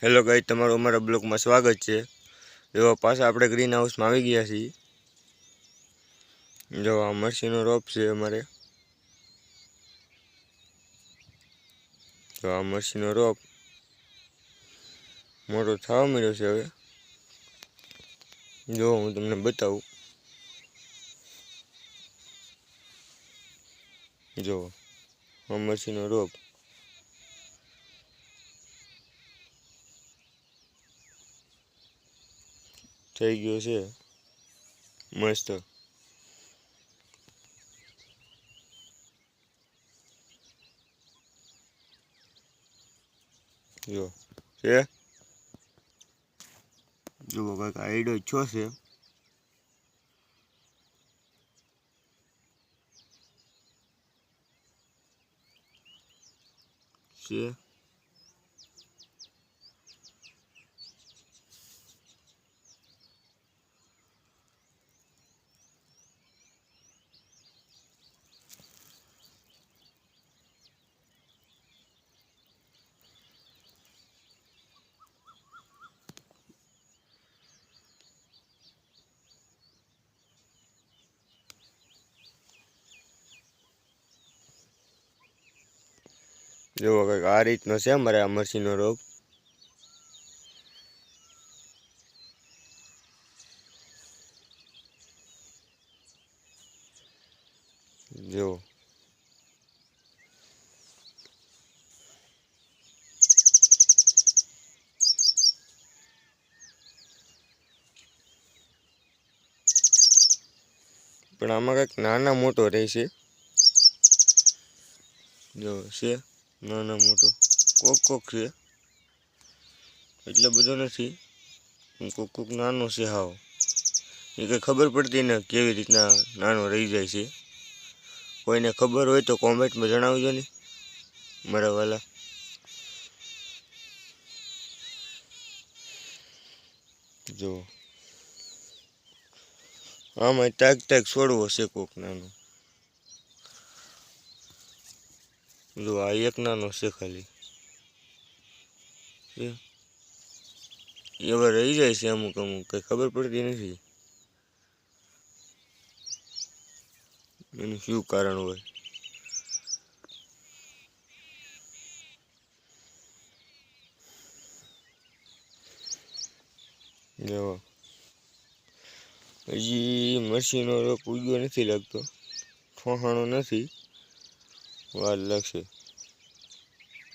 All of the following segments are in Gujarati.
હેલો ગાઈસ, તમારું અમારા બ્લોગમાં સ્વાગત છે। જો પાછા આપણે ગ્રીન હાઉસમાં આવી ગયા છીએ। જો આ મરસીનો રોપ છે અમારે। તો આ મરસીનો રોપ મોટો થવા મળ્યો છે। હવે જો હું તમને બતાવું। જો આ મરસીનો રોપ થઈ ગયો છે મસ્ત। જો છે જુઓ કંઈક આઈડો છો છે। જો કંઈક આ રીતનો છે અમારે આ મરસીનો રોપ। જો પણ આમાં કંઈક નાના મોટો રહેશે। જો છે નાના મોટો કોક છે, એટલે બધો નથી, કોક નાનો છે હાવ। એ કંઈ ખબર પડતી ને કેવી રીતના નાનો રહી જાય છે। કોઈને ખબર હોય તો કોમેન્ટમાં જણાવજો ને મારા વાલા। જો આમાં તાક છોડવો છે કોક નાનો। જો આ એક નાનો છે ખાલી, એવા રહી જાય છે અમુક કંઈ ખબર પડતી નથી એનું શું કારણ હોય। જો હજી મરસીનો રોપ ઉગ્યો નથી લાગતો, ઠોહાણો નથી, વાર લાગશે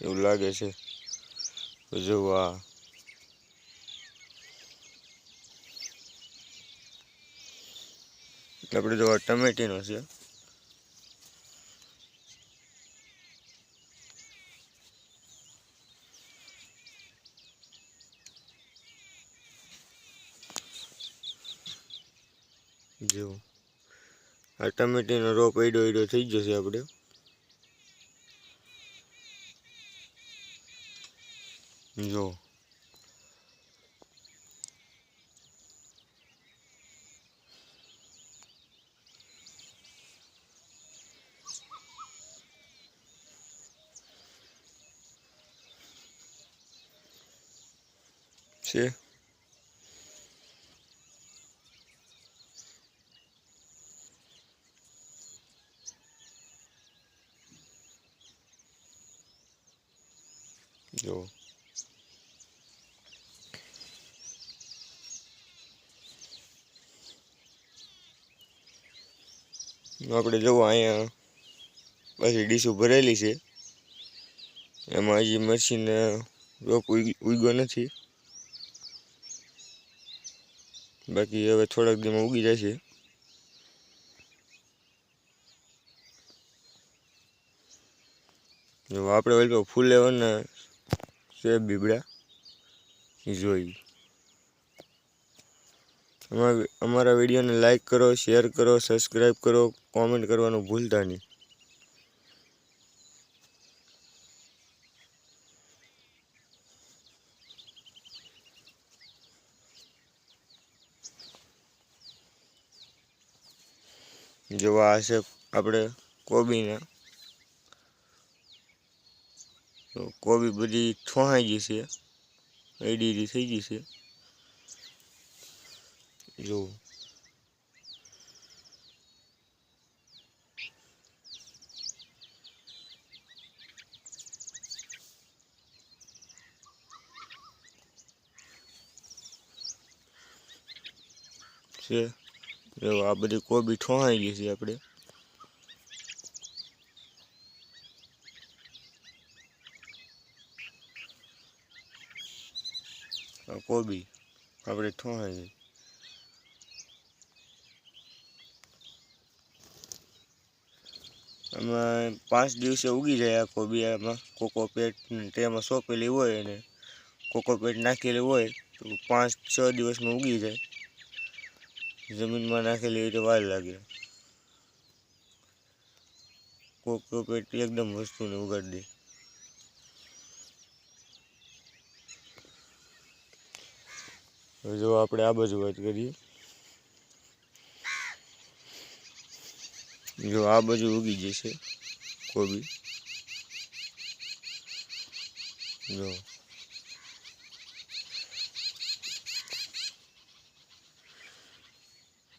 એવું લાગે છે। જો આ આપણે જો આ ટમેટીનો છે। જો આ ટમેટીનો રોપ એડો થઈ જશે આપણે। જો છે જો આપણે જુઓ અહીંયા પાછી ડીશો ભરેલી છે, એમાં હજી મરસીને રોપ ઉગ્યો નથી, બાકી હવે થોડાક દીમાં ઉગી જશે। જો આપણે ઓલો ફૂલ લેવાના છે બીબડા એ જોઈ। અમારા વિડીયોને લાઈક કરો, શેર કરો, સબસ્ક્રાઈબ કરો, કોમેન્ટ કરવાનું ભૂલતા નહીં। જો આ છે આપણે કોબીના, કોબી બધી ઠોહાઈ ગઈ છે, આઈડી થઈ ગઈ છે જો છે જો આ બધી કોબી ઠોહાઈ ગઈ છે આપણે આ કોબી આપણે ઠોહાઈ ગઈ આમાં 5 દિવસે ઉગી જાય આ કોબી આમાં કોકોપેટ તેમાં સોંપેલી હોય અને કોકોપેટ નાખેલી હોય તો 5-6 દિવસમાં ઉગી જાય જમીનમાં નાખેલી હોય તો વાર લાગે કોકોપેટ એકદમ વસ્તુને ઉગાડી દે જો આપણે આ બાજુ વાત કરીએ જો આ બાજુ ઉગી જશે કોબી જો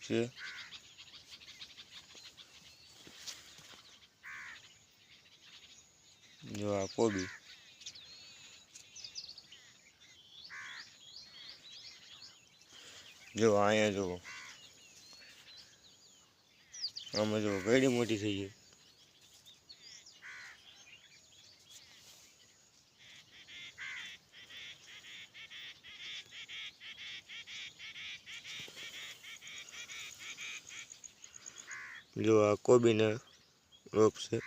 છે જો આ કોબી જો અહીંયા જો આમાં જો ઘણી મોટી થઈ ગઈ જો આ કોબીના રોપ છે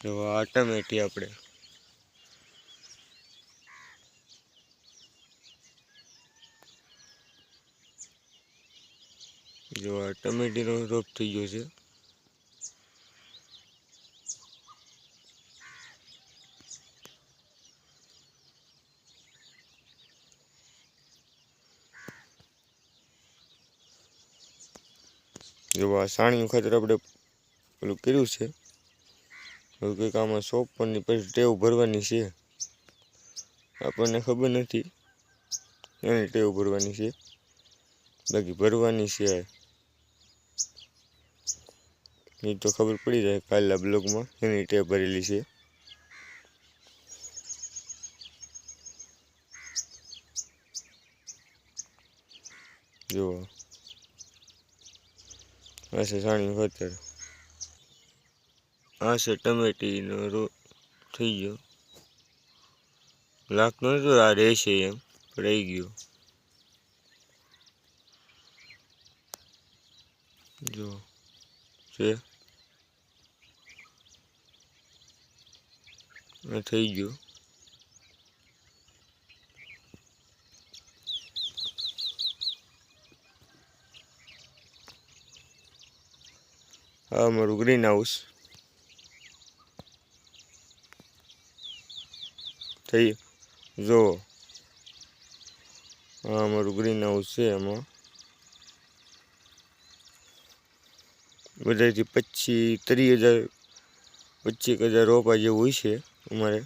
જો આ ટમેટી આપણે જો આ ટમેટીનો રોપ થઈ ગયો છે જો આ સાણિયું ખાતર આપણે પેલું કર્યું છે હવે કંઈક આમાં સોંપવાની પછી ટેવ ભરવાની છે આપણને ખબર નથી એની ટેવ ભરવાની છે બાકી ભરવાની છે એ તો ખબર પડી જાય કાલના બ્લોગમાં એની ટેવ ભરેલી છે જો આ છે સાણિયું ખાતર આ છે ટમેટીનો રોપ થઈ ગયો લાગતો નતો આ રહેશે એમ રહી ગયો જો છે આ થઈ ગયો આ અમારું ગ્રીન હાઉસ થઈ જો આ અમારું ગ્રીન હાઉસ છે એમાં બધાથી 25-30 હજાર 25,000 રોપા જેવું હોય છે અમારે